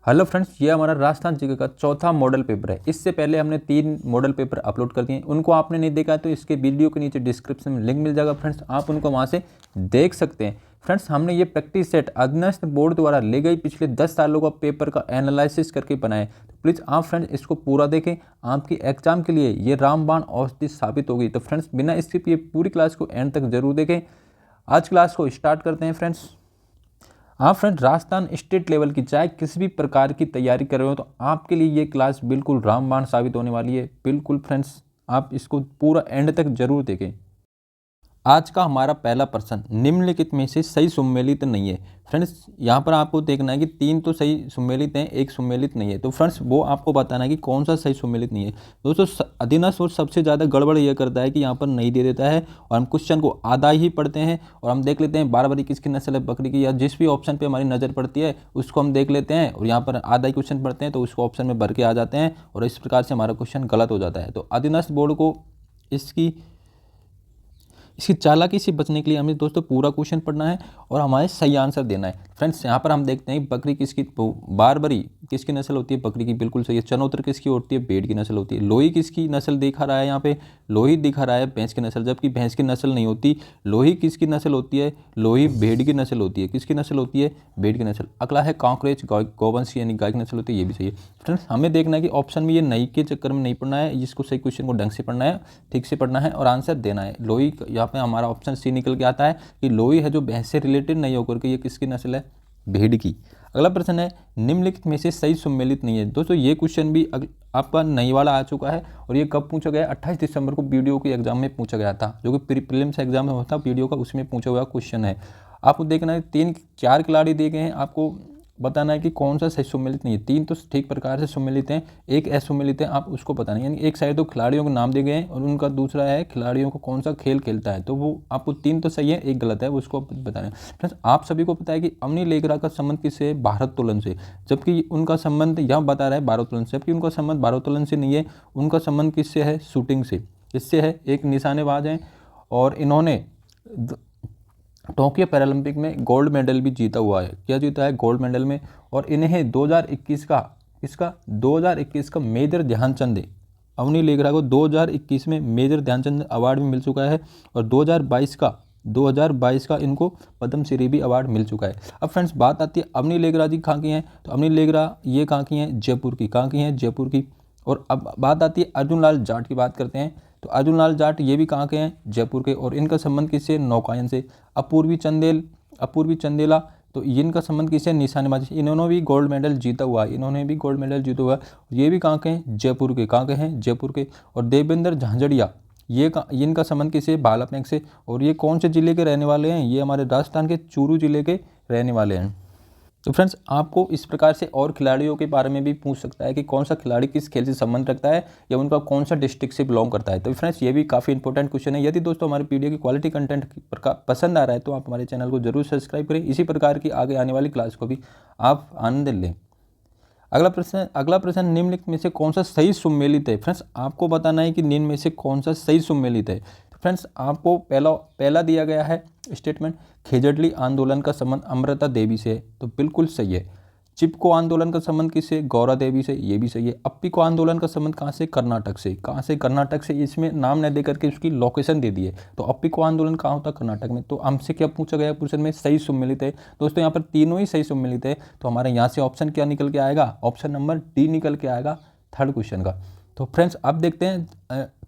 Hello friends, ये हमारा Rajasthan GK का चौथा मॉडल पेपर है। इससे पहले हमने 3 मॉडल पेपर अपलोड कर दिए। उनको आपने नहीं देखा तो इसके वीडियो के नीचे डिस्क्रिप्शन में लिंक मिल जाएगा फ्रेंड्स, आप उनको वहाँ से देख सकते हैं। फ्रेंड्स, हमने ये प्रैक्टिस सेट अधीनस्थ बोर्ड द्वारा ले गई पिछले 10 सालों का पेपर का एनालिसिस करके बनाए। तो प्लीज़ आप फ्रेंड्स इसको पूरा देखें, आपकी एग्जाम के लिए ये रामबाण औषधि साबित होगी। तो फ्रेंड्स, बिना स्किप ये पूरी क्लास को एंड तक जरूर देखें। आज क्लास को स्टार्ट करते हैं फ्रेंड्स। आप फ्रेंड राजस्थान स्टेट लेवल की चाहे किसी भी प्रकार की तैयारी कर रहे हो तो आपके लिए ये क्लास बिल्कुल रामबाण साबित होने वाली है। बिल्कुल फ्रेंड्स, आप इसको पूरा एंड तक जरूर देखें। आज का हमारा पहला प्रश्न, निम्नलिखित में से सही सुमेलित नहीं है। फ्रेंड्स, यहाँ पर आपको देखना है कि 3 तो सही सुमेलित हैं, 1 सुमेलित नहीं है। तो फ्रेंड्स, वो आपको बताना है कि कौन सा सही सुमेलित नहीं है। दोस्तों, अधीनस्थ और सबसे ज़्यादा गड़बड़ यह करता है कि यहाँ पर नहीं दे देता है और हम क्वेश्चन को आधा ही पढ़ते हैं और हम देख लेते हैं बारबरी किसकी नस्ल है बकरी की, या जिस भी ऑप्शन पर हमारी नज़र पड़ती है उसको हम देख लेते हैं और यहाँ पर आधा ही क्वेश्चन पढ़ते हैं तो उसको ऑप्शन में भर के आ जाते हैं और इस प्रकार से हमारा क्वेश्चन गलत हो जाता है। तो अधीनस्थ बोर्ड को इसकी चालाकी से बचने के लिए हमें दोस्तों पूरा क्वेश्चन पढ़ना है और हमारे सही आंसर देना है। फ्रेंड्स, यहाँ पर हम देखते हैं बकरी किसकी, बारबरी किसकी नस्ल होती है, बकरी की, बिल्कुल सही है। चनौतर किसकी होती है, भेड़ की नस्ल होती है। लोही किसकी नस्ल दिखा रहा है, यहाँ पे लोही दिखा रहा है भैंस की नस्ल, जबकि भैंस की नस्ल नहीं होती। लोही किसकी नस्ल होती है, लोही भेड़ की नस्ल होती है। किसकी नस्ल होती है, भेड़ की नस्ल। अगला है कांकरेज गौवंश यानी गाय की नस्ल होती है, ये भी सही है। फ्रेंड्स, हमें देखना है कि ऑप्शन में ये नहीं के चक्कर में नहीं पढ़ना है, इसको सही क्वेश्चन को ढंग से पढ़ना है, ठीक से पढ़ना है और आंसर देना है। लोही, यहाँ पे हमारा ऑप्शन सी निकल के आता है कि लोही है जो भैंस से रिलेटेड नहीं होकर के ये किसकी नस्ल है, भेड़ की। अगला प्रश्न है, निम्नलिखित में से सही सुमेलित नहीं है। दोस्तों, ये क्वेश्चन भी आपका नई वाला आ चुका है और ये कब पूछा गया, 28 दिसंबर को वीडियो के एग्जाम में पूछा गया था, जो कि प्रीलिम्स एग्जाम में होता वीडियो का, उसमें पूछा हुआ क्वेश्चन है। आपको देखना है 4 खिलाड़ी दिए गए हैं, आपको बताना है कि कौन सा सही सुमेलित नहीं है। 3 तो ठीक प्रकार से सुमेलित हैं, 1 असुमेलित है, आप उसको बताना है। यानी एक साइड तो खिलाड़ियों के नाम दिए गए हैं और उनका दूसरा है खिलाड़ियों को कौन सा खेल खेलता है। तो वो आपको 3 तो सही है, 1 गलत है, उसको बताना है। फ्रेंड्स, आप सभी को पता है कि अवनी लेखरा का संबंध किससे है, भारोत्तोलन से, जबकि उनका संबंध यहाँ बता रहा है भारोत्तोलन से, जबकि उनका संबंध भारोत्तोलन से नहीं है, उनका संबंध किससे है, शूटिंग से। किससे है, एक निशानेबाज हैं और इन्होंने टोक्यो पैरालंपिक में गोल्ड मेडल भी जीता हुआ है। क्या जीता है, गोल्ड मेडल में। और इन्हें 2021 का 2021 का मेजर ध्यानचंद, अवनी लेखरा को 2021 में मेजर ध्यानचंद अवार्ड भी मिल चुका है और 2022 का इनको पद्मश्री भी अवार्ड मिल चुका है। अब फ्रेंड्स, बात आती है अवनी लेखरा जी कहाँ की हैं, तो अवनी लेखरा ये कहाँ की हैं, जयपुर की। कहाँ की हैं, जयपुर की। और अब बात आती है अर्जुन लाल जाट की बात करते हैं, तो अर्जुन लाल जाट ये भी कहाँ के हैं, जयपुर के। और इनका संबंध किससे, नौकायन से। अपूर्वी चंदेला, तो इनका संबंध किससे, निशानेबाजी से। इन्होंने भी गोल्ड मेडल जीता हुआ है, ये भी कहाँ के हैं, जयपुर के। कहाँ के हैं, जयपुर के। और देवेंद्र झांझड़िया, इनका संबंध किससे, भाला फेंक से। और ये कौन से जिले के रहने वाले हैं, ये हमारे राजस्थान के चूरू जिले के रहने वाले हैं। तो फ्रेंड्स, आपको इस प्रकार से और खिलाड़ियों के बारे में भी पूछ सकता है कि कौन सा खिलाड़ी किस खेल से संबंध रखता है या उनका कौन सा डिस्ट्रिक्ट से बिलोंग करता है। तो फ्रेंड्स, ये भी काफ़ी इंपॉर्टेंट क्वेश्चन है। यदि दोस्तों हमारी वीडियो की क्वालिटी कंटेंट पसंद आ रहा है तो आप हमारे चैनल को जरूर सब्सक्राइब करें। इसी प्रकार की आगे आने वाली क्लास को भी आप आनंद लें। अगला प्रश्न, निम्नलिखित में से कौन सा सही सुमेलित है। फ्रेंड्स, आपको बताना है कि निम्न में से कौन सा सही सुमेलित है। तो फ्रेंड्स, आपको पहला दिया गया है स्टेटमेंट, खेजड़ली आंदोलन का संबंध अमृता देवी से है, तो बिल्कुल सही है। चिपको आंदोलन का संबंध किससे, गौरा देवी से, ये भी सही है। अप्पिको आंदोलन का संबंध कहाँ से, कर्नाटक से। कहाँ से, कर्नाटक से। इसमें नाम न दे करके उसकी लोकेशन दे दी है। तो अप्पिको आंदोलन कहाँ होता है, कर्नाटक में। तो हमसे क्या पूछा गया क्वेश्चन में, सही सुमेलित है। दोस्तों, यहाँ पर तीनों ही सही सुमेलित है, तो हमारे यहाँ से ऑप्शन क्या निकल के आएगा, ऑप्शन नंबर डी निकल के आएगा थर्ड क्वेश्चन का। तो फ्रेंड्स, अब देखते हैं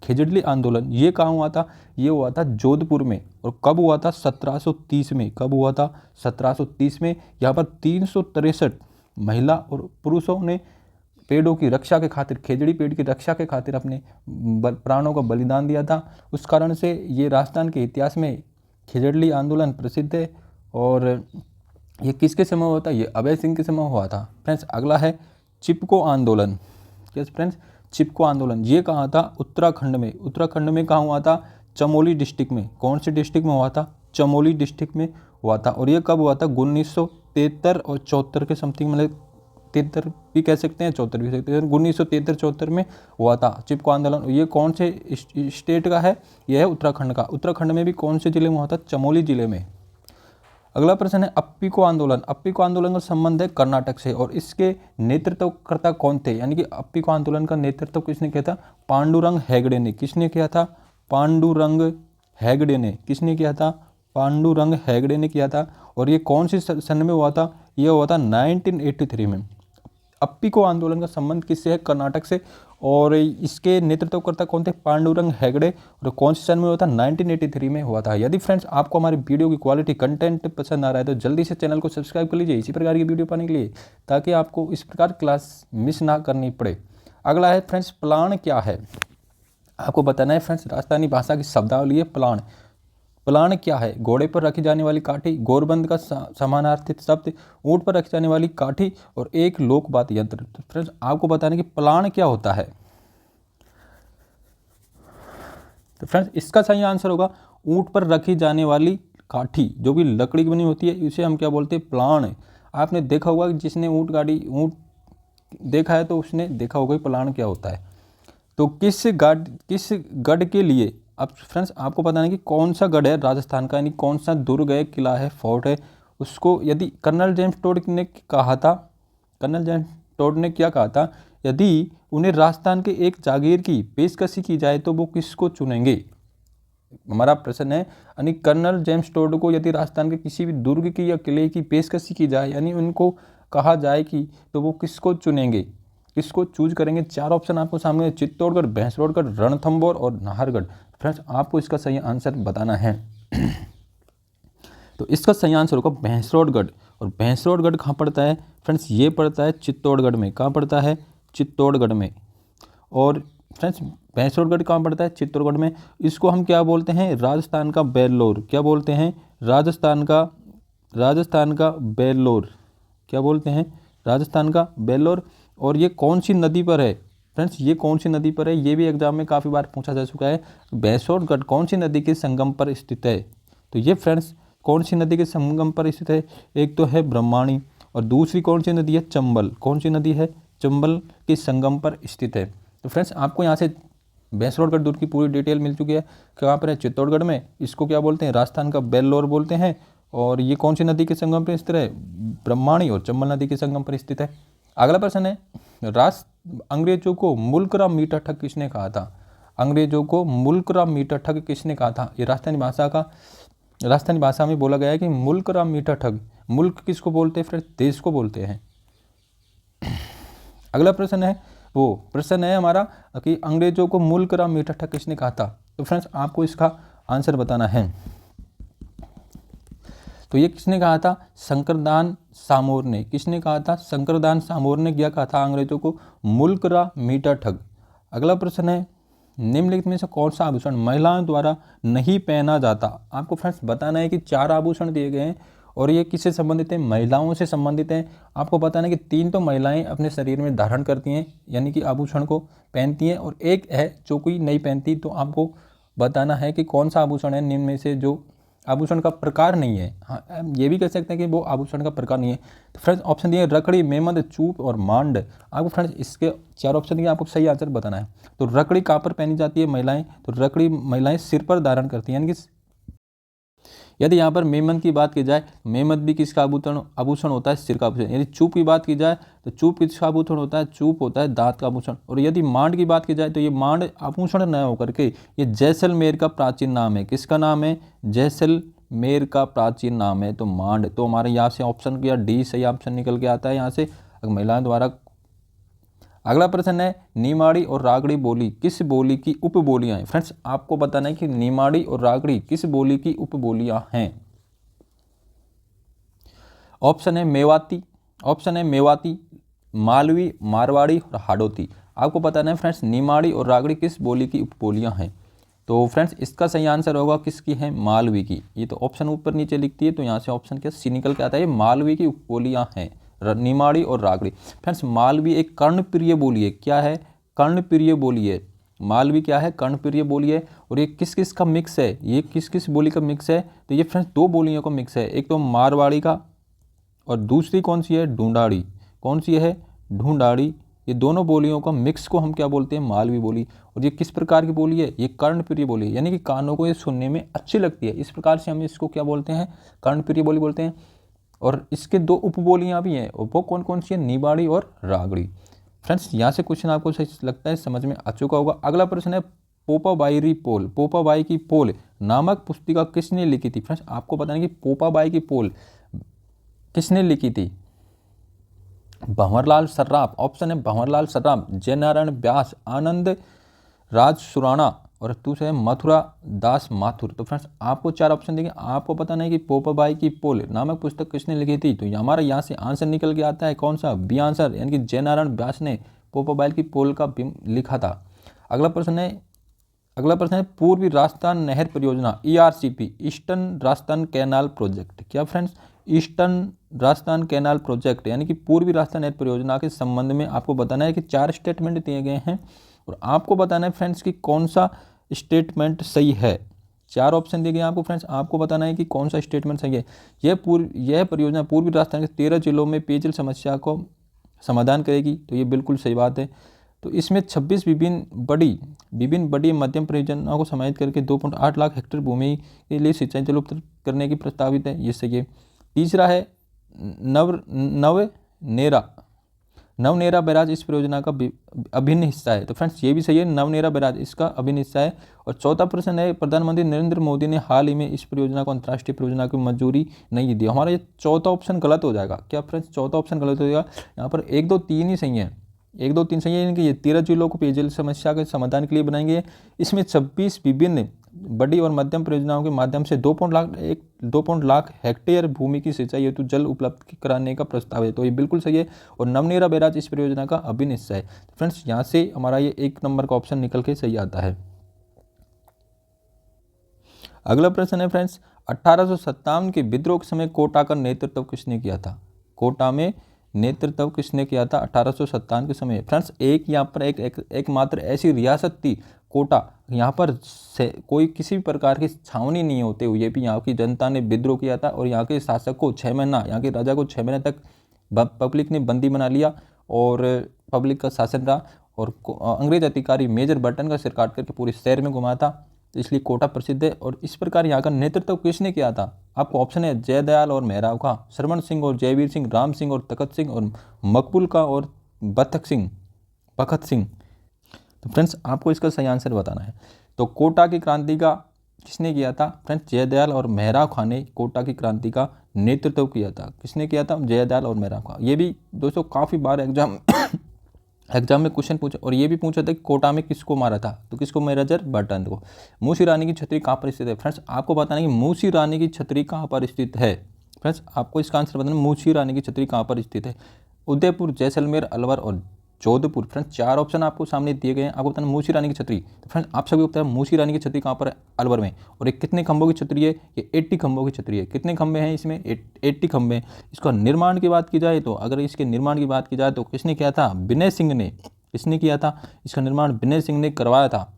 खेजड़ली आंदोलन ये कहाँ हुआ था, ये हुआ था जोधपुर में। और कब हुआ था, 1730 में। कब हुआ था, 1730 में। यहाँ पर 363 महिला और पुरुषों ने पेड़ों की रक्षा के खातिर, खेजड़ी पेड़ की रक्षा के खातिर अपने प्राणों का बलिदान दिया था। उस कारण से ये राजस्थान के इतिहास में खेजड़ली आंदोलन प्रसिद्ध है। और ये किसके समय हुआ था, ये अभय सिंह के समय हुआ था। फ्रेंड्स, अगला है चिपको आंदोलन। यस फ्रेंड्स, चिपको आंदोलन ये कहाँ था, उत्तराखंड में। उत्तराखंड में कहाँ हुआ था, चमोली डिस्ट्रिक्ट में। कौन से डिस्ट्रिक्ट में हुआ था, चमोली डिस्ट्रिक्ट में हुआ था। और ये कब हुआ था, 1973 और 74 के समथिंग, मतलब 73 भी कह सकते हैं, 74 भी कह सकते हैं। 1973-74 में हुआ था चिपको आंदोलन। ये कौन से स्टेट का है, यह है उत्तराखंड का। उत्तराखंड में भी कौन से जिले में हुआ था, चमोली जिले में। अगला प्रश्न है अप्पिको आंदोलन। अप्पिको आंदोलन का संबंध है कर्नाटक से और इसके नेतृत्वकर्ता कौन थे, यानी कि अप्पिको आंदोलन का नेतृत्व किसने किया था? पांडुरंग हेगड़े ने। किसने किया था? पांडुरंग हेगड़े ने। किसने किया था? पांडुरंग हेगड़े ने किया था। और ये कौन सी सन में हुआ था? ये हुआ था 1983 में। अप्पिको आंदोलन का संबंध किससे है? कर्नाटक से। और इसके नेतृत्वकर्ता कौन थे? पांडुरंग हेगड़े। और कौन से सन में हुआ था? 1983 में हुआ था। यदि फ्रेंड्स आपको हमारी वीडियो की क्वालिटी कंटेंट पसंद आ रहा है तो जल्दी से चैनल को सब्सक्राइब कर लीजिए इसी प्रकार की वीडियो पाने के लिए, ताकि आपको इस प्रकार क्लास मिस ना करनी पड़े। अगला है फ्रेंड्स प्लान क्या है? आपको बताना है फ्रेंड्स राजस्थानी भाषा की शब्दावली है प्लान। प्लान क्या है? घोड़े पर रखी जाने वाली काठी, गोरबंद का समानार्थी शब्द, ऊंट पर रखी जाने वाली काठी और एक लोकवाद्य यंत्र। तो फ्रेंड्स आपको बताना कि प्लान क्या होता है। तो फ्रेंड्स इसका सही आंसर होगा ऊंट पर रखी जाने वाली काठी, जो भी लकड़ी की बनी होती है इसे हम क्या बोलते हैं? प्लान। आपने देखा होगा कि जिसने ऊंट देखा है तो उसने देखा होगा कि प्लान क्या होता है। तो किस गढ़ के लिए, अब फ्रेंड्स आपको बताना है कि कौन सा गढ़ है राजस्थान का, यानी कौन सा दुर्ग है, किला है, फोर्ट है, उसको यदि कर्नल जेम्स टोड ने कहा था, कर्नल जेम्स टोड ने क्या कहा था, यदि उन्हें राजस्थान के एक जागीर की पेशकशी की जाए तो वो किसको चुनेंगे? हमारा प्रश्न है, यानी कर्नल जेम्स टोड को यदि राजस्थान के किसी भी दुर्ग की या किले की पेशकशी की जाए, यानी उनको कहा जाए कि, तो वो किसको चुनेंगे, किसको चूज करेंगे? चार ऑप्शन आपको सामने है, चित्तौड़गढ़, भैंसरोडगढ़, रणथंभौर और नाहरगढ़। फ्रेंड्स आपको इसका सही आंसर बताना है। तो इसका सही आंसर होगा भैंसरोडगढ़। और भैंसरोडगढ़ कहाँ पड़ता है? फ्रेंड्स ये पड़ता है चित्तौड़गढ़ में। कहाँ पड़ता है? चित्तौड़गढ़ में। और फ्रेंड्स भैंसरोडगढ़ कहाँ पड़ता है? चित्तौड़गढ़ में। इसको हम क्या बोलते हैं? राजस्थान का बेल्लोर। क्या बोलते हैं? राजस्थान का बेल्लोर। क्या बोलते हैं? राजस्थान का बेल्लोर। और ये कौन सी नदी पर है? फ्रेंड्स ये कौन सी नदी पर है? ये भी एग्जाम में काफ़ी बार पूछा जा चुका है। भैंसरोडगढ़ कौन सी नदी के संगम पर स्थित है? तो ये फ्रेंड्स कौन सी नदी के संगम पर स्थित है? एक तो है ब्रह्माणी और दूसरी कौन सी नदी है? चंबल। कौन सी नदी है? चंबल के संगम पर स्थित है। तो फ्रेंड्स आपको यहाँ से भैंसरोडगढ़ दुर्ग की पूरी डिटेल मिल चुकी है। कहाँ पर है? चित्तौड़गढ़ में। इसको क्या बोलते हैं? राजस्थान का बेल्लोर बोलते हैं। और ये कौन सी नदी के संगम पर स्थित है? ब्रह्माणी और चंबल नदी के संगम पर स्थित है। अगला प्रश्न है, अंग्रेजों को मुल्क मीठा ठग किसने कहा था? अंग्रेजों को मुल्क मीठा ठग किसने कहा था? ये राजस्थानी भाषा में बोला गया है कि मुल्क मीठा ठग। मुल्क किसको बोलते हैं? फिर देश को बोलते हैं। अगला प्रश्न है हमारा कि अंग्रेजों को मुल्क मीठा ठग किसने कहा था? तो फ्रेंड्स आपको इसका आंसर बताना है। तो ये किसने कहा था? शंकरदान सामोर ने। किसने कहा था? शंकरदान सामोर ने क्या कहा था अंग्रेजों को? मुल्क मीठा ठग। अगला प्रश्न है, निम्नलिखित में से कौन सा आभूषण महिलाओं द्वारा नहीं पहना जाता? आपको फ्रेंड्स बताना है कि चार आभूषण दिए गए हैं और ये किससे संबंधित है? महिलाओं से संबंधित हैं। आपको बताना है कि तीन तो महिलाएं अपने शरीर में धारण करती हैं, यानी कि आभूषण को पहनती हैं, और एक है जो कोई नहीं पहनती। तो आपको बताना है कि कौन सा आभूषण है निम्न में से जो आभूषण का प्रकार नहीं है। हाँ, ये भी कह सकते हैं कि वो आभूषण का प्रकार नहीं है। तो फ्रेंड्स ऑप्शन दिए रकड़ी, मेमंद, चूप और मांड। आपको फ्रेंड्स इसके चार ऑप्शन दिए, आपको सही आंसर बताना है। तो रकड़ी कहाँ पर पहनी जाती है महिलाएं? तो रकड़ी महिलाएं सिर पर धारण करती हैं। यानी कि यदि यहाँ पर मेमंद की बात की जाए, मेमंद भी किसका आभूषण होता है? सिर का आभूषण। यदि चूप की बात की जाए तो चूप किसका आभूषण होता है? चूप होता है दांत का आभूषण। और यदि मांड की बात की जाए तो ये मांड आभूषण न होकर के ये जैसलमेर का प्राचीन नाम है। किसका नाम है? जैसलमेर का प्राचीन नाम है। तो मांड। तो हमारे यहाँ से ऑप्शन किया डी सही ऑप्शन निकल के आता है यहाँ से, महिलाओं द्वारा। अगला प्रश्न है, निमाड़ी और रागड़ी बोली किस बोली की उपबोलियां हैं? फ्रेंड्स आपको बताना है कि निमाड़ी और रागड़ी किस बोली की उपबोलियां हैं। ऑप्शन है मेवाती, मालवी, मारवाड़ी और हाड़ौती। आपको बताना है फ्रेंड्स निमाड़ी और रागड़ी किस बोली की उपबोलियां हैं। तो फ्रेंड्स इसका सही आंसर होगा किसकी है? मालवी की। ये तो ऑप्शन ऊपर नीचे लिखती है, तो यहाँ से ऑप्शन क्या सी निकल के आता है, मालवी की उपबोलियां हैं निमाड़ी और रागड़ी। फ्रेंड्स मालवी एक कर्णप्रिय बोली है। क्या है? कर्णप्रिय बोली है। मालवी क्या है? कर्णप्रिय बोली है। और ये किस किस का मिक्स है? ये किस किस बोली का मिक्स है? तो ये फ्रेंड्स दो बोलियों का मिक्स है, एक तो मारवाड़ी का और दूसरी कौन सी है? ढूंढाड़ी। कौन सी है? ढूंढाड़ी ये दोनों बोलियों का मिक्स को हम क्या बोलते हैं, मालवी बोली। और ये किस प्रकार की बोली है, ये कर्णप्रिय बोली है, यानी कि कानों को ये सुनने में अच्छी लगती है, इस प्रकार से हम इसको क्या बोलते हैं, कर्णप्रिय बोली बोलते हैं। और इसके दो उपबोलियाँ भी हैं, वो कौन कौन सी है, निवाड़ी और रागड़ी। फ्रेंड्स यहाँ से क्वेश्चन आपको सही लगता है, समझ में आ चुका होगा। अगला प्रश्न है पोपाबाई पोल, पोपाबाई की पोल नामक पुस्तिका किसने लिखी थी। फ्रेंड्स आपको पता नहीं कि पोपाबाई की पोल किसने लिखी थी, भंवरलाल सर्राफ, ऑप्शन है भंवरलाल सर्राफ, जयनारायण व्यास, आनंद राज सुराणा और दूसरा है मथुरा दास माथुर। तो फ्रेंड्स आपको चार ऑप्शन देंगे, आपको पता नहीं कि पोपाबाई की पोल नामक पुस्तक किसने लिखी थी, तो हमारा यहाँ से आंसर निकल के आता है कौन सा, बी आंसर, यानी कि जयनारायण व्यास ने पोपाबाई की पोल का लिखा था। अगला प्रश्न है पूर्वी राजस्थान नहर परियोजना, ERCP, eastern Rajasthan canal project. क्या friends, eastern Rajasthan canal project यानी कि पूर्वी राजस्थान नहर परियोजना के संबंध में आपको बताना है कि 4 स्टेटमेंट दिए गए हैं और आपको बताना है फ्रेंड्स कि कौन सा स्टेटमेंट सही है। 4 ऑप्शन दिए गए हैं आपको फ्रेंड्स, आपको बताना है कि कौन सा स्टेटमेंट सही है। यह परियोजना पूर्वी राजस्थान के 13 जिलों में पेयजल समस्या को समाधान करेगी, तो ये बिल्कुल सही बात है। तो इसमें 26 विभिन्न बड़ी मध्यम परियोजनाओं को समाहित करके 2.8 लाख हेक्टेयर भूमि के लिए सिंचाई जल उपलब्ध करने की प्रस्तावित है, ये सही है। तीसरा है नवनेरा बैराज इस परियोजना का अभिन्न हिस्सा है, तो फ्रेंड्स ये भी सही है, नवनेरा बैराज इसका अभिन्न हिस्सा है। और चौथा प्रश्न है प्रधानमंत्री नरेंद्र मोदी ने हाल ही में इस परियोजना को अंतर्राष्ट्रीय परियोजना की मंजूरी नहीं दी। हमारा ये चौथा ऑप्शन गलत हो जाएगा। क्या फ्रेंड्स, चौथा ऑप्शन गलत हो जाएगा। यहाँ पर 1 2 3 ही सही है, 1 2 3 सही है, यानी कि ये 13 जिलों को पेयजल समस्या के समाधान के लिए बनाएंगे। इसमें 26 विभिन्न बड़ी और मध्यम परियोजनाओं के माध्यम से 2 लाख हेक्टेयर भूमि की सिंचाई हेतु जल उपलब्ध कराने का प्रस्ताव है, तो ये बिल्कुल सही है। और नवनेरा बैराज इस परियोजना का अभिन्न हिस्सा है। फ्रेंड्स यहाँ से हमारा ये 1 नंबर का ऑप्शन निकल के सही आता है। अगला प्रश्न है फ्रेंड्स, 1857 के विद्रोह के समय कोटा का नेतृत्व किसने किया था। कोटा में नेतृत्व किसने किया था 1857 के समय। फ्रेंड्स यहाँ पर एक मात्र ऐसी रियासत थी कोटा, यहाँ पर कोई किसी भी प्रकार की छावनी नहीं होते हुए भी यहाँ की जनता ने विद्रोह किया था और यहाँ के शासक को 6 महीना, यहाँ के राजा को 6 महीने तक पब्लिक ने बंदी बना लिया और पब्लिक का शासन रहा और अंग्रेज अधिकारी मेजर बर्टन का सिर काट करके पूरे शहर में घुमाया था, तो इसलिए कोटा प्रसिद्ध है। और इस प्रकार यहाँ का नेतृत्व किसने किया था, आपको ऑप्शन है जयदयाल और मेहराव का, श्रवण सिंह और जयवीर सिंह, राम सिंह और तखत सिंह और मकबूल का और बखत सिंह। तो फ्रेंड्स आपको इसका सही आंसर बताना है। तो कोटा की क्रांति का किसने किया था फ्रेंड्स, जयदयाल और मेहराव खां ने कोटा की क्रांति का नेतृत्व किया था। किसने किया था, जयदयाल और मेहराव खां। ये भी दोस्तों काफ़ी बार एग्जाम में क्वेश्चन पूछा और ये भी पूछा था कि कोटा में किसको मारा था, तो किसको, मेजर बर्टन को। मूसी रानी की छतरी कहाँ पर स्थित है। फ्रेंड्स आपको बताना है कि मूसी रानी की छतरी कहाँ पर स्थित है। फ्रेंड्स आपको इसका आंसर बताना, मूसी रानी की छतरी कहाँ पर स्थित है। उदयपुर, जैसलमेर, अलवर और जोधपुर। फ्रेंड्स 4 ऑप्शन आपको सामने दिए गए हैं, आपको बताना मूसी रानी की छतरी। तो फ्रेंड्स आप सभी को पता है मूसी रानी की छतरी कहाँ पर है, अलवर में। और ये कितने खंभों की छतरी है, ये 80 खंभों की छतरी है। कितने खंभे हैं इसमें, 80 खंभे हैं। इसका निर्माण की बात की जाए तो, अगर इसके निर्माण की बात की जाए तो किसने किया था, विनय सिंह ने। किसने किया था, इसका निर्माण विनय सिंह ने करवाया था।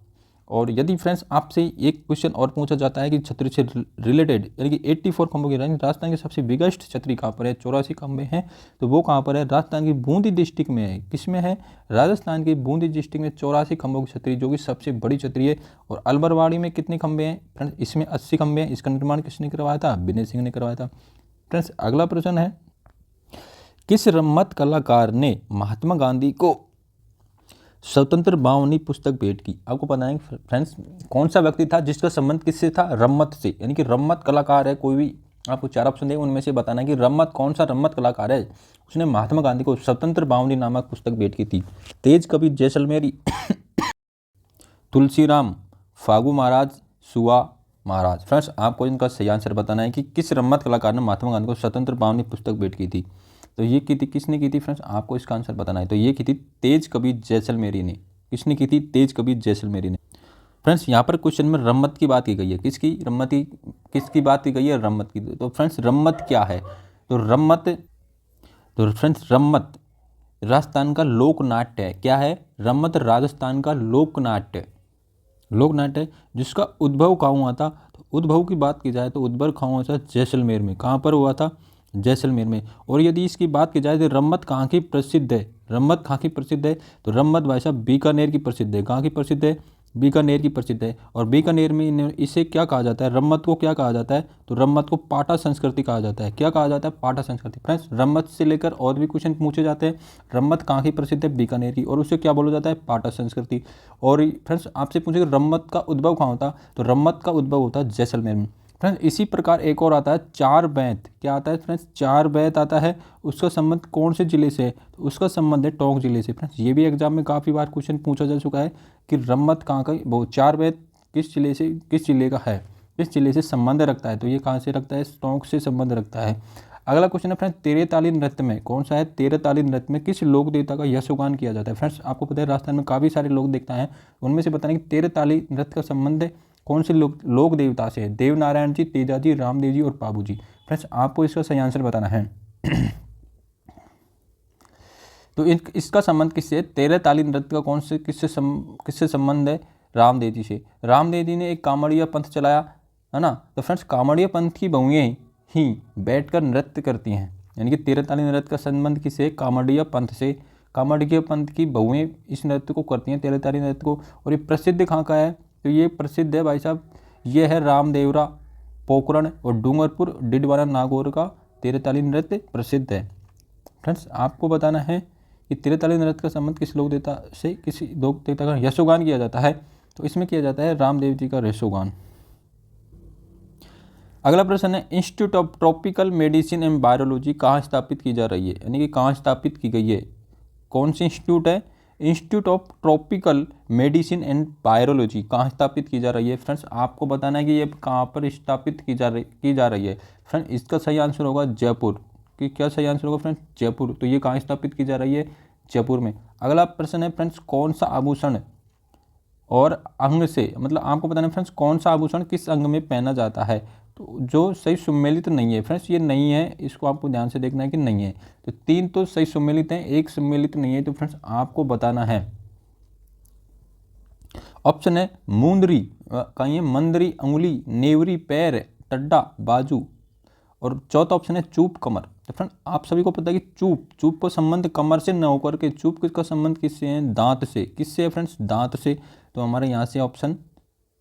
और यदि फ्रेंड्स आपसे एक क्वेश्चन और पूछा जाता है कि छतरी से रिलेटेड, यानी कि 84 खंभों की राजस्थान की सबसे बिगेस्ट छतरी कहाँ पर है, 84 खंभे हैं, तो वो कहाँ पर है, राजस्थान की बूंदी डिस्ट्रिक्ट में है। किस में है, राजस्थान की बूंदी डिस्ट्रिक्ट में 84 खंभों की छतरी, जो कि सबसे बड़ी छतरी है। और अलवरवाड़ी में कितने खंभे हैं फ्रेंड्स, इसमें 80 खंभे हैं। इसका निर्माण किसने करवाया था, विनय सिंह ने करवाया था। फ्रेंड्स अगला प्रश्न है, किस रम्मत कलाकार ने महात्मा गांधी को स्वतंत्र बावनी पुस्तक भेंट की। आपको पता है फ्रेंड्स कौन सा व्यक्ति था जिसका संबंध किससे था, रम्मत से, यानी कि रम्मत कलाकार है कोई भी। आपको 4 ऑप्शन देंगे, उनमें से बताना है कि रम्मत कौन सा रम्मत कलाकार है, उसने महात्मा गांधी को स्वतंत्र बावनी नामक पुस्तक भेंट की थी। तेज कबीर जैसलमेरी, तुलसीराम, फागू महाराज, सुआ महाराज। फ्रेंड्स आपको इनका सही आंसर बताना है कि किस रम्मत कलाकार ने महात्मा गांधी को स्वतंत्र बावनी पुस्तक भेंट की थी। तो ये की थी, किसने की थी फ्रेंड्स, आपको इसका आंसर बताना है। तो ये की थी तेज कबीर जैसलमेरी ने। किसने की थी, तेज कबीर जैसलमेरी ने। फ्रेंड्स यहाँ पर क्वेश्चन में रम्मत की बात की गई है, किसकी बात की गई है, रम्मत की। तो फ्रेंड्स रम्मत क्या है, तो फ्रेंड्स रम्मत राजस्थान का लोक नाट्य है। क्या है, रम्मत राजस्थान का लोक नाट्य है, जिसका उद्भव कहाँ हुआ था। तो उद्भव की बात की जाए तो उद्भव कहाँ हुआ था, जैसलमेर में। कहाँ पर हुआ था, जैसलमेर में। और यदि इसकी बात की जाए तो रम्मत कहाँ की प्रसिद्ध है, रम्मत कहाँ की प्रसिद्ध है, तो रम्मत भाई साहब बीकानेर की प्रसिद्ध है। कहाँ की प्रसिद्ध है, बीकानेर की प्रसिद्ध है। और बीकानेर में इसे क्या कहा जाता है, रम्मत को क्या कहा जाता है, तो रम्मत को पाटा संस्कृति कहा जाता है। क्या कहा जाता है, पाटा संस्कृति। फ्रेंड्स रम्मत से लेकर और भी क्वेश्चन पूछे जाते हैं। रम्मत कहाँ की प्रसिद्ध है, बीकानेर की, और उसे क्या बोला जाता है, पाटा संस्कृति। और फ्रेंड्स आपसे पूछेगा रम्मत का उद्भव कहाँ होता, तो रम्मत का उद्भव होता है जैसलमेर में। फ्रेंड्स इसी प्रकार एक और आता है चार बैंत। क्या आता है फ्रेंड्स, चार बैंत आता है। उसका संबंध कौन से जिले से है, तो उसका संबंध है टोंक जिले से। फ्रेंड्स ये भी एग्जाम में काफ़ी बार क्वेश्चन पूछा जा चुका है कि रम्मत कहाँ का, वो चार बैंत किस जिले से, किस जिले का है, किस जिले से संबंध रखता है, तो ये कहाँ से रखता है, टोंक से संबंध रखता है। अगला क्वेश्चन है फ्रेंड्स, तेरे ताली नृत्य में कौन सा है, तेरे ताली नृत्य में किस लोक देवता का यशोगान किया जाता है। फ्रेंड्स आपको पता है राजस्थान में काफ़ी सारे लोक देवता हैं, उनमें से बताने कि तेरे ताली नृत्य का संबंध कौन से लोक देवता से है, देव नारायण जी, तेजा जी, रामदेव जी और बाबू जी। फ्रेंड्स आपको इसका सही आंसर बताना है। तो इसका संबंध किससे है, तेरे ताली नृत्य का कौन से किससे संबंध है, रामदेव जी से। रामदेव जी ने एक कामड़िया पंथ चलाया है ना। तो फ्रेंड्स कामड़िया पंथ की बहुएं ही बैठकर नृत्य करती हैं, यानी कि तेरे ताली नृत्य का संबंध किससे, कामड़िया पंथ से। कामड़िया पंथ की बहुएं इस नृत्य को करती हैं, तेरे ताली नृत्य को। और ये प्रसिद्ध कहाँ का है, तो ये प्रसिद्ध है भाई साहब, ये है रामदेवरा, पोखरण और डूंगरपुर डिडवाना नागौर का तेरे ताली नृत्य प्रसिद्ध है। फ्रेंड्स आपको बताना है कि तेरे ताली नृत्य का संबंध किस लोक देवता से, किसी लोक देवता का यशोगान किया जाता है, तो इसमें किया जाता है रामदेव जी का यशोगान। अगला प्रश्न है, institute of tropical medicine and virology कहाँ स्थापित की जा रही है, यानी कि कहाँ स्थापित की गई है, कौन सी इंस्टीट्यूट है, institute of tropical medicine and virology कहाँ स्थापित की जा रही है। फ्रेंड्स आपको बताना है कि ये कहाँ पर स्थापित की जा रही है। फ्रेंड्स इसका सही आंसर होगा जयपुर। कि क्या सही आंसर होगा फ्रेंड्स, जयपुर। तो ये कहाँ स्थापित की जा रही है, जयपुर में। अगला प्रश्न है फ्रेंड्स, कौन सा आभूषण और अंग से, मतलब आपको बताना है फ्रेंड्स कौन सा आभूषण किस अंग में पहना जाता है, तो जो सही सुमेलित नहीं है। फ्रेंड्स ये नहीं है, इसको आपको ध्यान से देखना है कि नहीं है। तो तीन तो सही सुमेलित हैं, एक सुमेलित नहीं है, तो फ्रेंड्स आपको बताना है। ऑप्शन है मूंदरी, कहीं मंदरी, अंगुली, नेवरी, पैर, टड्डा, बाजू, और चौथा ऑप्शन है चूप कमर। तो फ्रेंड आप सभी को पता है कि चूप को संबंध कमर से न होकर के चूप किसका संबंध किससे है, दांत से। किससे है फ्रेंड्स, दांत से। तो हमारे यहाँ से ऑप्शन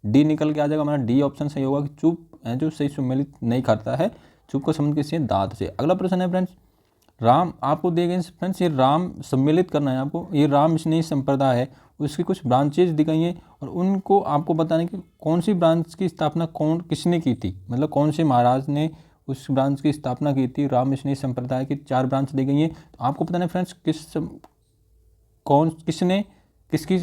डी निकल के आ जाएगा, हमारा डी ऑप्शन सही होगा कि चूप है जो सही सुमेलित नहीं करता है, चूप का संबंध किससे है, दांत से। अगला प्रश्न है फ्रेंड्स, राम आपको दिए गए फ्रेंड्स, ये राम सम्मिलित करना है आपको। ये राम स्नेही संप्रदाय है, उसकी कुछ ब्रांचेज दी गई हैं और उनको आपको बताने की कौन सी ब्रांच की स्थापना किसने की थी, मतलब कौन से महाराज ने उस ब्रांच की स्थापना की थी। राम स्नेही संप्रदाय की 4 ब्रांच दी गई हैं। तो आपको बताना है फ्रेंड्स किसने किसकी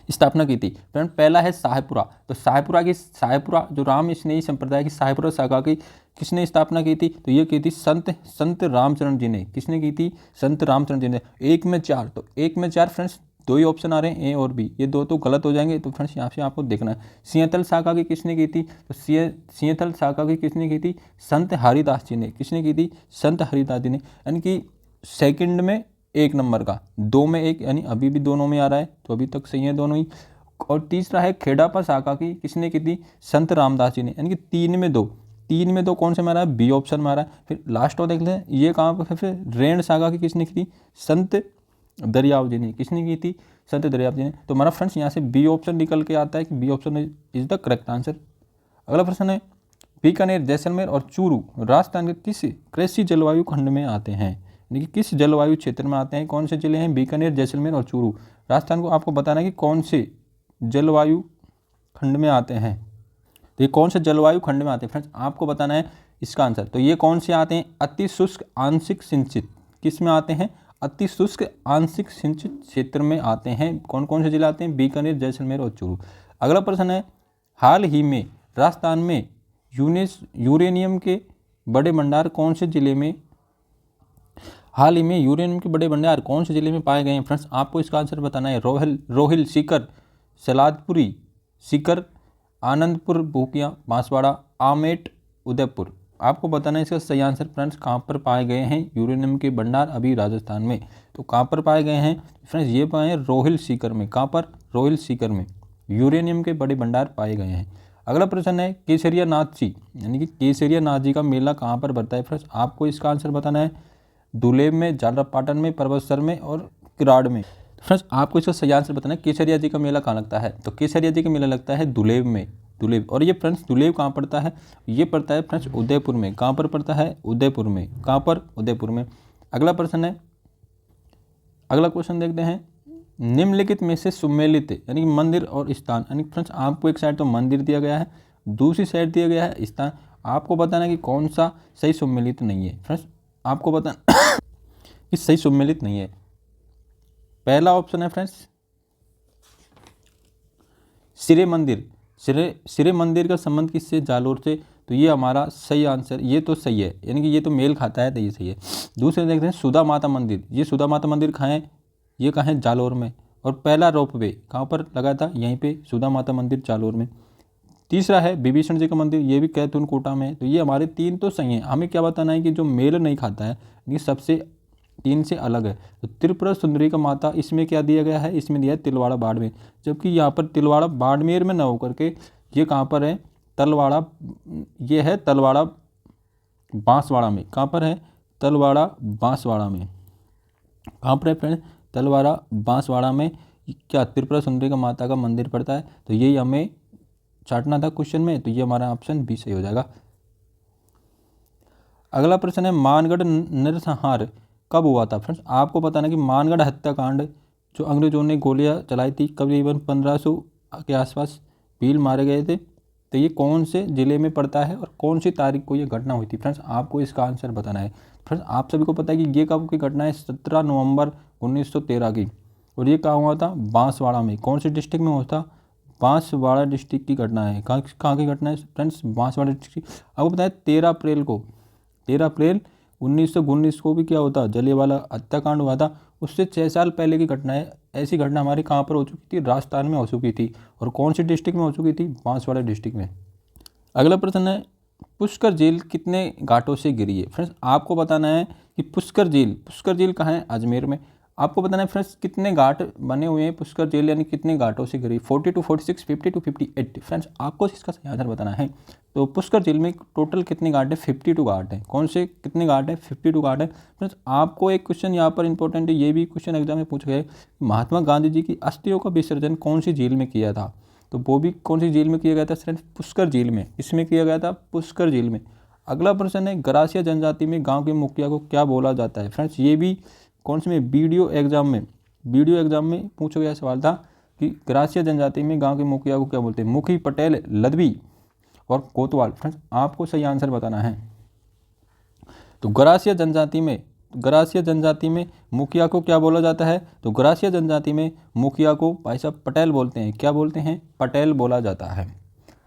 स्थापना की थी। फ्रेंड पहला है शाहपुरा। तो शाहपुरा जो राम स्नेही संप्रदाय की शाहपुरा शाखा की किसने स्थापना की थी, तो ये की थी संत रामचरण जी ने। किसने की थी, संत रामचरण जी ने। 1 में 4, तो 1 में 4 फ्रेंड्स 2 ही ऑप्शन आ रहे हैं, ए और बी, ये 2 तो गलत हो जाएंगे। तो फ्रेंड्स यहाँ से आपको देखना है सिंहथल शाखा की किसने की थी, तो सिंहथल शाखा की किसने की थी, संत हरिदास जी ने। किसने की थी, संत हरिदास जी ने। यानी कि सेकंड में 1 नंबर का, 2 में 1, यानी अभी भी दोनों में आ रहा है, तो अभी तक सही है दोनों ही। और तीसरा है खेड़ापा शाखा की किसने की थी, संत रामदास जी ने। यानी कि 3 में 2 कौन से मारा है, बी ऑप्शन मारा है। फिर लास्ट और देख लें ये कहाँ पर, फिर रेण शाखा की किसने की थी, संत दरियाव जी ने। किसने की थी, संत दरियाव जी ने। तो हमारा फ्रेंड्स यहाँ से बी ऑप्शन निकल के आता है कि B option is the correct answer. अगला प्रश्न है, बीकानेर, जैसलमेर और चूरू राजस्थान के किस कृषि जलवायु खंड में आते हैं, यानी कि किस जलवायु क्षेत्र में आते हैं। कौन से जिले हैं, बीकानेर, जैसलमेर और चूरू। राजस्थान को आपको बताना है कि कौन से जलवायु खंड में आते हैं। तो ये कौन से जलवायु खंड में आते हैं फ्रेंड्स, आपको बताना है इसका आंसर। तो ये कौन से आते हैं, अति शुष्क आंशिक सिंचित, किस में आते हैं, अति शुष्क आंशिक सिंचित क्षेत्र में आते हैं। कौन कौन से जिले आते हैं, बीकानेर, जैसलमेर और चूरू। अगला प्रश्न है, हाल ही में राजस्थान में यूरेनियम के बड़े भंडार कौन से जिले में, हाल ही में यूरेनियम के बड़े भंडार कौन से जिले में पाए गए हैं। फ्रेंड्स आपको इसका आंसर बताना है। रोहिल, सीकर, सलादपुरी, सीकर, आनंदपुर, भूपिया, बांसवाड़ा, आमेट, उदयपुर। आपको बताना है इसका सही आंसर फ्रेंड्स कहाँ पर पाए गए हैं यूरेनियम के भंडार अभी राजस्थान में। तो कहाँ पर पाए गए हैं फ्रेंड्स, ये पाए हैं रोहिल, सीकर में। कहाँ पर, रोहिल, सीकर में यूरेनियम के बड़े भंडार पाए गए हैं। अगला प्रश्न है केसरिया नाथ जी, यानी कि केसरिया नाथ जी का मेला कहाँ पर बढ़ता है फ्रेंड्स? आपको इसका आंसर बताना है। दुलेब में, झालरापाटन में, परबतसर में और किराड़ में। फ्रेंड्स आपको इसका सही आंसर बताना है केसरिया जी का मेला कहाँ लगता है। तो केसरिया जी का मेला लगता है दुलेब में, दुलेब। और ये फ्रेंड्स दुलेब कहाँ पड़ता है? ये पड़ता है फ्रेंड्स उदयपुर में। कहाँ पर पड़ता है? उदयपुर में। कहाँ पर? उदयपुर में। अगला प्रश्न है, अगला क्वेश्चन देखते हैं। निम्नलिखित में से सुमेलित यानी कि मंदिर और स्थान, यानी कि फ्रेंड्स आपको एक साइड तो मंदिर दिया गया है, दूसरी साइड दिया गया है स्थान। आपको बताना है कि कौन सा सही सुमेलित नहीं है। फ्रेंड्स आपको बताना कि सही सुमेलित नहीं है। पहला ऑप्शन है फ्रेंड्स सिरे मंदिर। सिरे मंदिर का संबंध किससे? जालोर से। तो ये हमारा सही आंसर, ये तो सही है, यानी कि ये तो मेल खाता है, तो ये सही है। दूसरे देखते हैं सुधा माता मंदिर। ये सुधा माता मंदिर कहाँ है? ये कहाँ है? जालोर में। और पहला रोपवे कहाँ पर लगा था? यहीं पे सुधा माता मंदिर जालोर में। तीसरा है विभीषण जी का मंदिर, ये भी कैथून कोटा में है। तो ये हमारे तीन तो सही हैं। हमें क्या बताना है कि जो मेल नहीं खाता है, ये सबसे तीन से अलग है। तो त्रिपुरा सुंदरी का माता, इसमें क्या दिया गया है? इसमें दिया है तिलवाड़ा बाड़मेर। जबकि यहाँ पर तिलवाड़ा बाड़मेर में न होकर के ये कहाँ पर है? तलवाड़ा, ये है तलवाड़ा बांसवाड़ा में। कहाँ पर है? तलवाड़ा बांसवाड़ा में। कहाँ पर है फ्रेंड? तलवाड़ा बांसवाड़ा में क्या त्रिपुरा सुंदरी का माता का मंदिर पड़ता है। तो यही हमें चाटना था क्वेश्चन में। तो ये हमारा ऑप्शन बी सही हो जाएगा। अगला प्रश्न है मानगढ़ नरसंहार कब हुआ था? फ्रेंड्स आपको बताना कि मानगढ़ हत्याकांड जो अंग्रेजों ने गोलियां चलाई थी करीबन 1500 के आसपास भील मारे गए थे। तो ये कौन से ज़िले में पड़ता है और कौन सी तारीख को ये घटना हुई थी? फ्रेंड्स आपको इसका आंसर बताना है। फ्रेंड्स आप सभी को पता है कि ये कब की घटना है? 17 नवंबर 1913 की। और ये कहाँ हुआ था? बांसवाड़ा में। कौन सी डिस्ट्रिक्ट में हुआ था? बांसवाड़ा डिस्ट्रिक्ट की घटना है। कहाँ की घटना है फ्रेंड्स? बांसवाड़ा डिस्ट्रिक्ट की। आपको बताया 13 अप्रैल को, 13 अप्रैल 1919 को भी क्या होता? जलियांवाला हत्याकांड हुआ था। उससे 6 साल पहले की घटना है। ऐसी घटना हमारी कहाँ पर हो चुकी थी? राजस्थान में हो चुकी थी। और कौन सी डिस्ट्रिक्ट में हो चुकी थी? बांसवाड़ा डिस्ट्रिक्ट में। अगला प्रश्न है पुष्कर झील कितने घाटों से घिरी है? फ्रेंड्स आपको बताना है कि पुष्कर झील कहाँ है? अजमेर में। आपको बताना है फ्रेंड्स कितने घाट बने हुए हैं पुष्कर झील, यानी कितने घाटों से घिरी? 40 to 46, 50 to 58। फ्रेंड्स आपको इसका सही आंसर बताना है। तो पुष्कर झील में टोटल कितने घाट है? 52 घाट हैं। कौन से कितने घाट है? 52 घाट है। फ्रेंड्स आपको एक क्वेश्चन यहाँ पर इंपॉर्टेंट है, ये भी क्वेश्चन एग्जाम में पूछा गया है। महात्मा गांधी जी की अस्थियों का विसर्जन कौन सी झील में किया था? तो वो भी कौन सी झील में किया गया था? फ्रेंड्स पुष्कर झील में। इसमें किया गया था पुष्कर झील में। अगला प्रश्न है गरासिया जनजाति में गांव के मुखिया को क्या बोला जाता है? फ्रेंड्स ये भी कौन से में? वीडियो एग्जाम में पूछा गया सवाल था कि गरासिया जनजाति में गांव के मुखिया को क्या बोलते हैं? मुखी, पटेल, लदवी और कोतवाल। फ्रेंड्स आपको सही आंसर बताना है। तो गरासिया जनजाति में मुखिया को क्या बोला जाता है? तो गरासिया जनजाति में मुखिया को भाई साहब पटेल बोलते हैं। क्या बोलते हैं? पटेल बोला जाता है।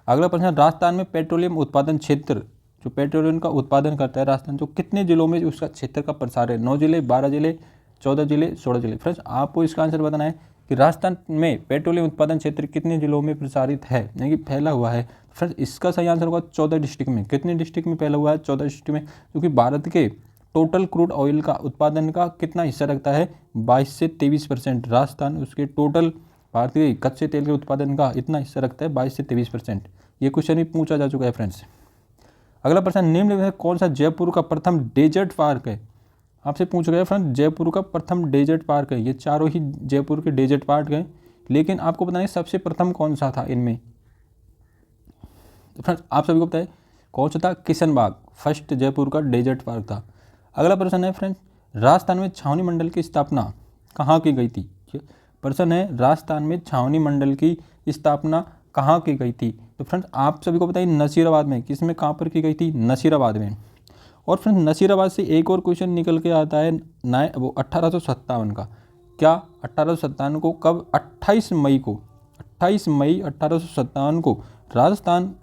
अगला प्रश्न, राजस्थान में पेट्रोलियम उत्पादन क्षेत्र, जो पेट्रोलियम का उत्पादन करता है राजस्थान, जो कितने जिलों में उसका क्षेत्र का प्रसार है? 9 जिले, 12 जिले, 14 जिले, 16 जिले। फ्रेंड्स आपको इसका आंसर बताना है कि राजस्थान में पेट्रोलियम उत्पादन क्षेत्र कितने जिलों में प्रसारित है, यानी कि फैला हुआ है। फ्रेंड्स इसका सही आंसर होगा 14 डिस्ट्रिक्ट में। कितने डिस्ट्रिक्ट में फैला हुआ है? 14 डिस्ट्रिक्ट में। क्योंकि भारत के टोटल क्रूड ऑयल का उत्पादन का कितना हिस्सा रखता है? 22 से 23%। राजस्थान उसके टोटल भारतीय कच्चे तेल के उत्पादन का इतना हिस्सा रखता है, 22 से 23%। ये क्वेश्चन भी पूछा जा चुका है फ्रेंड्स। अगला प्रश्न, निम्न में कौन सा जयपुर का प्रथम डेजर्ट पार्क है? आपसे पूछा गया फ्रेंड जयपुर का प्रथम डेजर्ट पार्क है। ये चारों ही जयपुर के डेजर्ट पार्क हैं, लेकिन आपको बताना है सबसे प्रथम कौन सा था इनमें। तो फ्रेंड्स आप सभी को पता है कौन सा था? किशनबाग फर्स्ट जयपुर का डेजर्ट पार्क था। अगला प्रश्न है फ्रेंड्स, राजस्थान में छावनी मंडल की स्थापना कहाँ की गई थी? प्रश्न है राजस्थान में छावनी मंडल की स्थापना कहाँ की गई थी? तो फ्रेंड्स आप सभी को बताइए नसीराबाद में। किसमें, कहाँ पर की गई थी? नसीराबाद में। और फ्रेंड्स नसीराबाद से एक और क्वेश्चन निकल के आता है वो 1857 का। क्या 1857 को कब? 28 मई 1857 को राजस्थान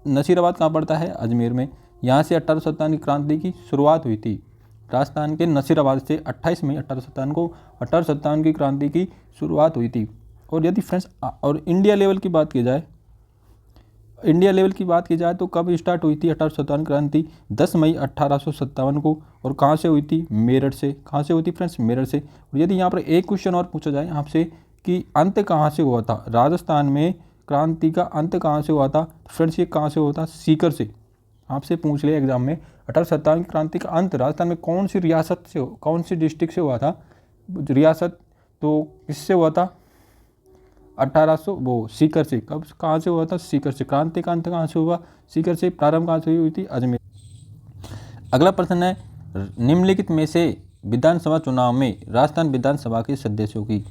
नसीराबाद कहाँ पड़ता है? अजमेर में। यहाँ से 1857 की क्रांति की शुरुआत हुई थी। राजस्थान के नसीराबाद से 28 मई 1857 को 1857 की क्रांति की शुरुआत हुई थी। और यदि फ्रेंड्स और इंडिया लेवल की बात की जाए तो कब स्टार्ट हुई थी 1857 क्रांति? 10 मई 1857 को। और कहाँ से हुई थी? मेरठ से। कहाँ से हुई थी फ्रेंड्स? मेरठ से। और यदि यहाँ पर एक क्वेश्चन और पूछा जाए आपसे कि अंत कहाँ से हुआ था? राजस्थान में क्रांति का अंत कहाँ से हुआ था? फ्रेंड्स ये कहाँ से हुआ था? सीकर से। आपसे पूछ लिया एग्जाम में, 1857 की क्रांति का अंत राजस्थान में कौन सी रियासत से, कौन सी डिस्ट्रिक्ट से हुआ था? रियासत तो किससे हुआ था? 1800 वो सीकर से। कब कहाँ से हुआ था? सीकर से। क्रांति का अंत कहाँ से हुआ? सीकर से। प्रारंभ कहाँ से हुई थी? अजमेर। अगला प्रश्न है, निम्नलिखित में से विधानसभा चुनाव में राजस्थान विधानसभा के सदस्यों की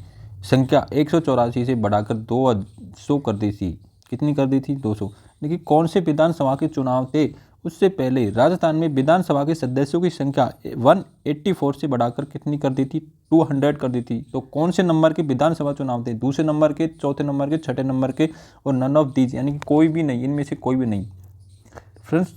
संख्या 184 से बढ़ाकर 200 कर दी थी। कितनी कर दी थी? 200। देखिए कौन से विधानसभा के चुनाव थे? उससे पहले राजस्थान में विधानसभा के सदस्यों की संख्या 184 से बढ़ाकर कितनी कर दी थी? 200 कर दी थी। तो कौन से नंबर के विधानसभा चुनाव थे? दूसरे नंबर के, चौथे नंबर के, छठे नंबर के और नन ऑफ दीज, यानी कि कोई भी नहीं, इनमें से कोई भी नहीं। फ्रेंड्स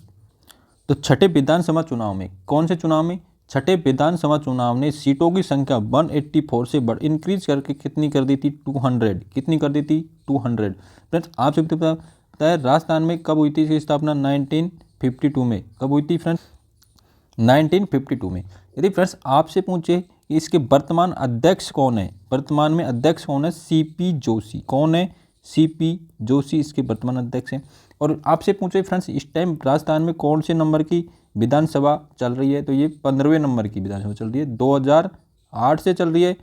तो छठे विधानसभा चुनाव में, कौन से चुनाव में? छठे विधानसभा चुनाव ने सीटों की संख्या 184 से बढ़ इंक्रीज करके कितनी कर दी थी? 200। कितनी कर दी थी? 200। फ्रेंड्स आपसे पता है राजस्थान में कब हुई थी इसकी स्थापना? 1952 में। कब हुई थी फ्रेंड्स? 1952 में। यदि फ्रेंड्स आपसे पूछे कि इसके वर्तमान अध्यक्ष कौन है? वर्तमान में अध्यक्ष कौन है? सीपी जोशी। कौन है? सीपी जोशी इसके वर्तमान अध्यक्ष हैं। और आपसे पूछे फ्रेंड्स इस टाइम राजस्थान में कौन से नंबर की विधानसभा चल रही है? तो ये 15वें नंबर की विधानसभा चल रही है, 2008 से चल रही है।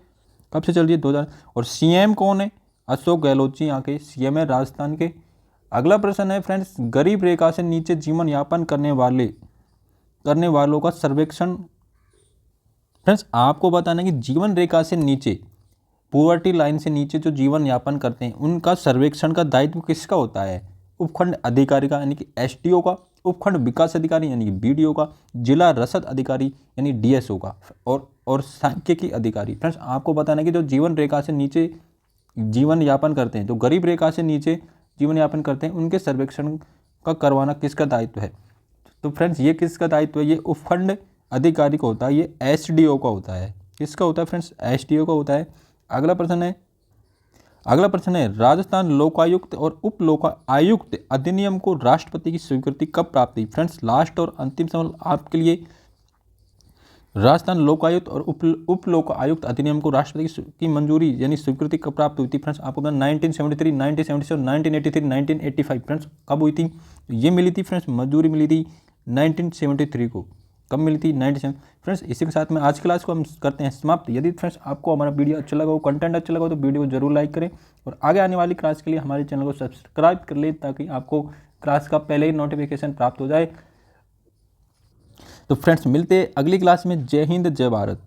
कब से चल रही है? 2000। और सीएम कौन है? अशोक गहलोत जी यहाँ के सीएम है राजस्थान के। अगला प्रश्न है फ्रेंड्स, गरीब रेखा से नीचे जीवन यापन करने वालों का सर्वेक्षण। फ्रेंड्स आपको बताना है कि जीवन रेखा से नीचे, पॉवर्टी लाइन से नीचे जो जीवन यापन करते हैं उनका सर्वेक्षण का दायित्व किसका होता है? उपखंड अधिकारी का यानी कि एसडीओ का, उपखंड विकास अधिकारी यानी कि बीडीओ का, जिला रसद अधिकारी यानी डीएसओ का, और सांख्यिकी अधिकारी। फ्रेंड्स आपको बताना है कि जो जीवन रेखा से नीचे जीवन यापन करते हैं, जो गरीब रेखा से नीचे जीवन यापन करते हैं, उनके सर्वेक्षण का करवाना किसका दायित्व है? तो फ्रेंड्स ये किसका दायित्व है? ये उपखंड अधिकारी का होता है, ये एसडीओ का होता है। किसका होता है फ्रेंड्स? एसडीओ का होता है। अगला प्रश्न है राजस्थान लोकायुक्त और उप लोकायुक्त अधिनियम को राष्ट्रपति की स्वीकृति कब प्राप्त हुई? फ्रेंड्स लास्ट और अंतिम सवाल आपके लिए, राजस्थान लोकायुक्त और उप लोकायुक्त अधिनियम को राष्ट्रपति की मंजूरी यानी स्वीकृति कब प्राप्त हुई थी? फ्रेंड्स आपको पता 1973, 1977, 1983, 1985। फ्रेंड्स कब हुई थी? ये मिली थी फ्रेंड्स, मंजूरी मिली थी 1973 को। कब मिली थी? 97। फ्रेंड्स इसी के साथ में आज क्लास को हम करते हैं समाप्त। यदि फ्रेंड्स आपको हमारा वीडियो अच्छा लगा हो, कंटेंट अच्छा लगा हो, तो वीडियो को जरूर लाइक करें और आगे आने वाली क्लास के लिए हमारे चैनल को सब्सक्राइब कर लें ताकि आपको क्लास का पहले ही नोटिफिकेशन प्राप्त हो जाए। तो फ्रेंड्स मिलते हैं अगली क्लास में। जय हिंद, जय भारत।